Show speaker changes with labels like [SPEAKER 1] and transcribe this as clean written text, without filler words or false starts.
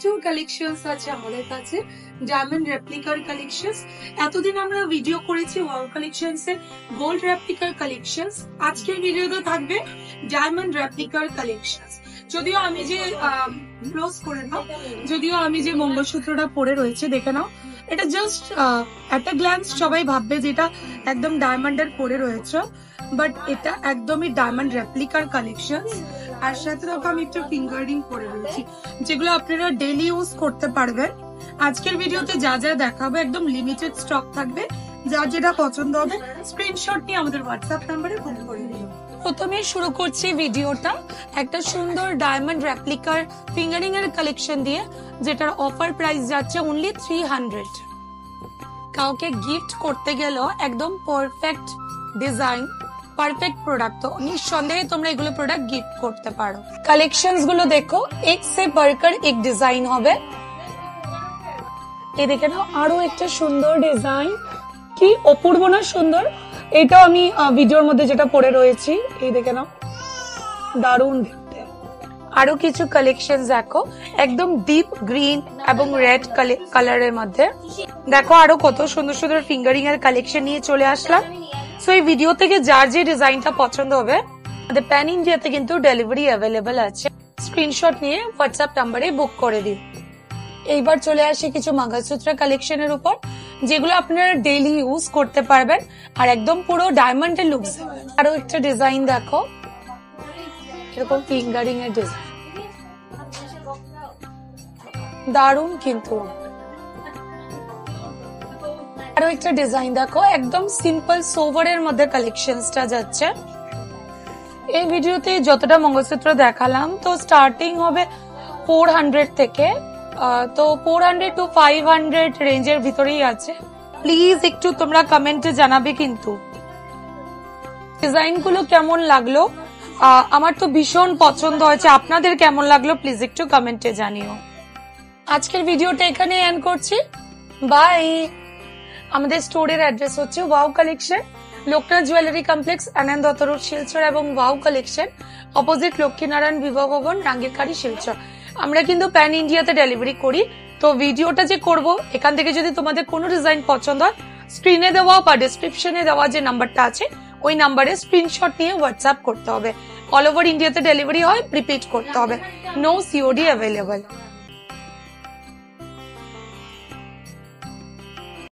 [SPEAKER 1] প্রচুর কালেকশনস আছে আমাদের কাছে, ডায়মন্ড রেপ্লিকার কালেকশনস। এতদিন আমরা ভিডিও করেছি ওয়াও কালেকশনস এর গোল্ড রেপ্লিকার কালেকশনস, আজকের ভিডিওতে থাকবে ডায়মন্ড রেপ্লিকার কালেকশনস। যদিও আমি যে ক্লোজ করে নাও, যদিও আমি যে মঙ্গলসূত্রটা পরে রয়েছে দেখে নাও, এটা জাস্ট একটা গ্ল্যান্স সবাই ভাববে যেটা একদম ডায়মন্ডের পরে রয়েছে, বাট এটা একদমই ডায়মন্ড রেপ্লিকার কালেকশন। আর সাথে দেখো আমি একটু ফিঙ্গারিং করে রয়েছি, যেগুলো আপনারা ডেইলি ইউজ করতে পারবেন। আজকের ভিডিওতে যা যা দেখাবো একদম লিমিটেড স্টক থাকবে, যা যেটা পছন্দ হবে স্ক্রিনশট নিয়ে আমাদের হোয়াটসঅ্যাপ নাম্বারে ফোন করে দিন। প্রথমে শুরু করছি ভিডিওটা একটা সুন্দর ডায়মন্ড রেপ্লিকার ফিঙ্গারিং এর কালেকশন দিয়ে, যেটার অফার প্রাইস যাচ্ছে অনলি 300। কাউকে গিফট করতে গেলেও একদম পারফেক্ট ডিজাইন, পারফেক্ট প্রোডাক্ট, তো নিঃসন্দেহে তোমরা এগুলো প্রোডাক্ট গিফট করতে পারো। কালেকশনস গুলো দেখো, এক সে বাড়কর এক ডিজাইন হবে। এই দেখে নাও আরো একটা সুন্দর ডিজাইন, কি অপূর্ব না সুন্দর। এটাও আমি ভিডিওর মধ্যে যেটা পরে রয়েছি, এই দেখে নাও দারুণ দেখতে। আরো কিছু কালেকশন দেখো, একদম ডিপ গ্রিন এবং রেড কালারের মধ্যে। দেখো আরো কত সুন্দর সুন্দর ফিঙ্গারিং এর কালেকশন নিয়ে চলে আসলাম। সো এই ভিডিও থেকে যার যে ডিজাইনটা পছন্দ হবে, আমাদের প্যান ইন্ডিয়াতে কিন্তু ডেলিভারি অ্যাভেলেবেল আছে। স্ক্রিনশট নিয়ে হোয়াটসঅ্যাপ নাম্বারে বুক করে দিন। এইবার চলে আসে কিছু মঙ্গলসূত্র কালেকশনের উপর, যেগুলো আপনারা ডেইলি ইউজ করতে পারবেন আর একদম পুরো ডায়মন্ডের লুক দেবে। আরো একটা ডিজাইন দেখো, এরকম ফিঙ্গারিং এর ডিজাইন, দারুণ কিন্তু। আরো একটা ডিজাইন দেখো, একদম সিম্পল সোভারের মধ্যে কালেকশনসটা যাচ্ছে। এই ভিডিওতে যতটা মঙ্গলসূত্র দেখালাম, তো স্টার্টিং হবে 400 থেকে, তো 400 to 500 রেঞ্জের ভিতরেই আছে। প্লিজ একটু তোমরা কমেন্টে জানাবে কিন্তু ডিজাইন গুলো কেমন লাগলো। আমার তো ভীষণ পছন্দ হয়েছে, আপনাদের কেমন লাগলো প্লিজ একটু কমেন্টে জানিও। আজকের ভিডিওটা এখানে এন্ড করছি, বাই। আমাদের স্টোরের অ্যাড্রেস হচ্ছে wow collection, Loknath jewellery complex, Anand road, Silchar, এবং ওয়াও কালেকশন অপোজিট লক্ষ্মীনারায়ণ বিবাহ ভবন, রাঙ্গিরকারি, শিলচর। আমরা কিন্তু প্যান ইন্ডিয়াতে ডেলিভারি করি। তো ভিডিওটা যে করব, এখান থেকে যদি তোমাদের কোনো ডিজাইন পছন্দ হয়, স্ক্রিনে দেওয়া বা ডিসক্রিপশনে দেওয়া যে নাম্বারটা আছে, ওই নাম্বারে স্ক্রিনশট নিয়ে হোয়াটসঅ্যাপ করতে হবে। অল ওভার ইন্ডিয়াতে ডেলিভারি হয়, প্রিপেড করতে হবে, নো সিওডি অ্যাভেলেবল।